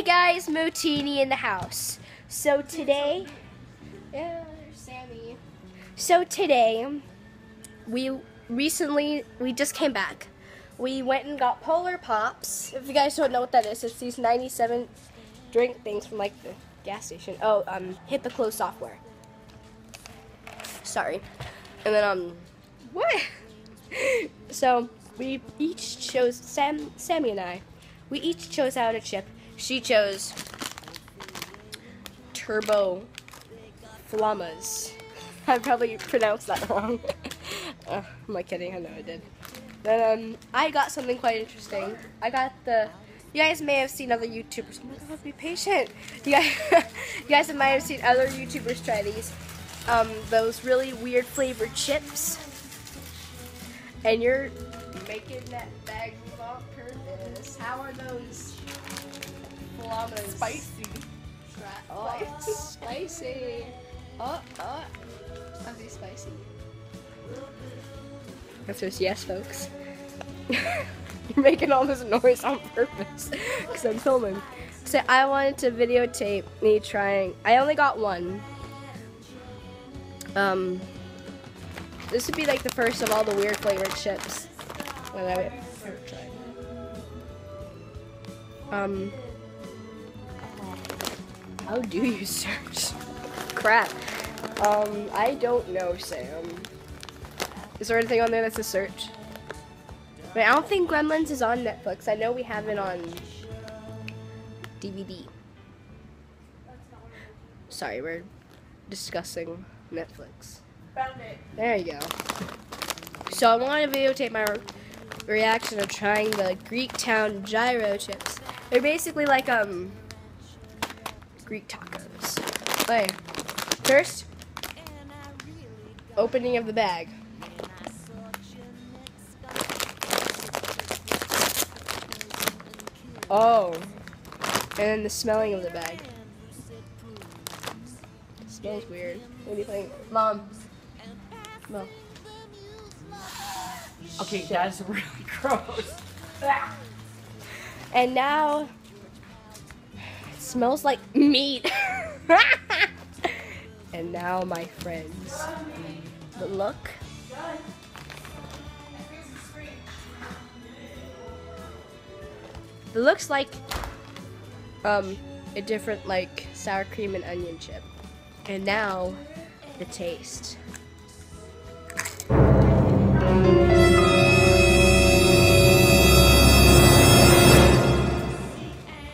Hey guys, Mootini in the house. So today, Sammy. So today, we just came back. We went and got Polar Pops. If you guys don't know what that is, it's these 97 drink things from like the gas station. Oh, hit the close software. Sorry. And then what? So we each chose Sammy and I. We each chose out a chip. She chose Turbo Flamas. I probably pronounced that wrong. I'm not kidding, I know I did. Then I got something quite interesting. I got you guys may have seen other YouTubers. Oh my God, be patient. You guys might have seen other YouTubers try these. Those really weird flavored chips. And you're making that bag move on purpose. How are those flamas? Spicy. Oh, spicy. Oh. Are they spicy? That's just yes, folks. You're making all this noise on purpose because I'm filming. So I wanted to videotape me trying. I only got one. This would be like the first of all the weird flavored chips that I would ever try. How do you search? Crap. I don't know, Sam. Is there anything on there that's a search? But I don't think Gremlins is on Netflix. I know we have it on DVD. Sorry, we're discussing Netflix. Found it. There you go. So I want to videotape my reaction of trying the Greektown gyro chips. They're basically like Greek tacos. Okay. First, opening of the bag. Oh. And then the smelling of the bag. It smells weird. What do you think? Mom. Smell. Okay, that's really gross. And now it smells like meat. And now, my friends, the look. It looks like a different like sour cream and onion chip. And now the taste.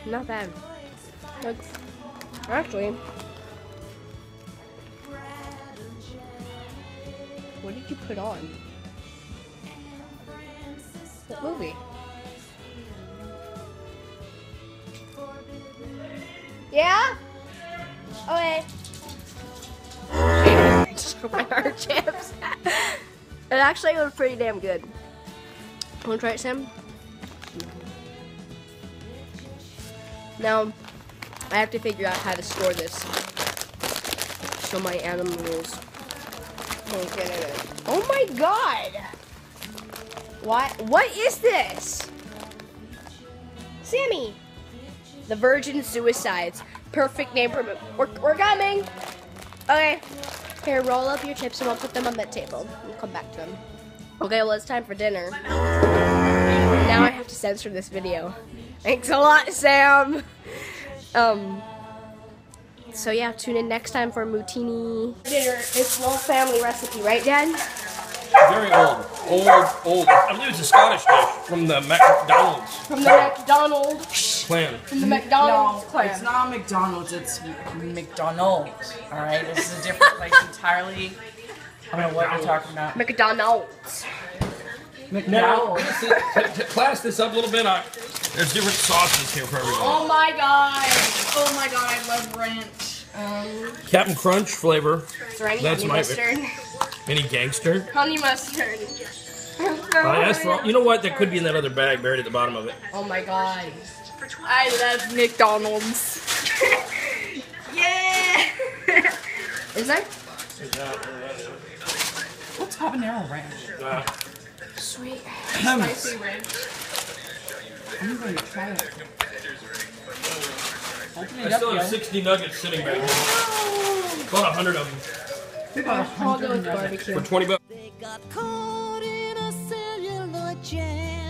Not bad. Look, actually, what did you put on? What movie? Yeah? Okay. Just for my heart chips. It actually was pretty damn good. Wanna try it, Sam? Now, I have to figure out how to score this. Show my animals. Oh my God! What is this? Sammy! The Virgin Suicides. Perfect name for it. We're coming! Okay. Here, roll up your chips and we'll put them on that table. We'll come back to them. Okay, well, it's time for dinner. Now I have to censor this video. Thanks a lot, Sam! So yeah, tune in next time for Mootini dinner. It's an old family recipe, right, Dad? Very old. I believe it's a Scottish dish from the McDonald's. From the McDonald's Clan. From the McDonald's No, clan. it's not McDonald's, it's McDonald's. Alright, this is a different place entirely. I don't know what you're talking about. McDonald's. Now, McDonald's. to class this up a little bit, there's different sauces here for everyone. Oh my God! Oh my God, I love ranch. Captain Crunch flavor. Is there any That's honey my mustard? Any gangster? Honey mustard. I asked for. You know what? That could be in that other bag buried at the bottom of it. Oh my God. I love McDonald's. Yeah! Is there? What's habanero ranch? Sweet. Spicy ranch. I'm going to try it. Open I it up, still have yo. 60 nuggets sitting back there. Bought 100 of them I'll go with barbecue. for $20. They got caught in a cellular jam.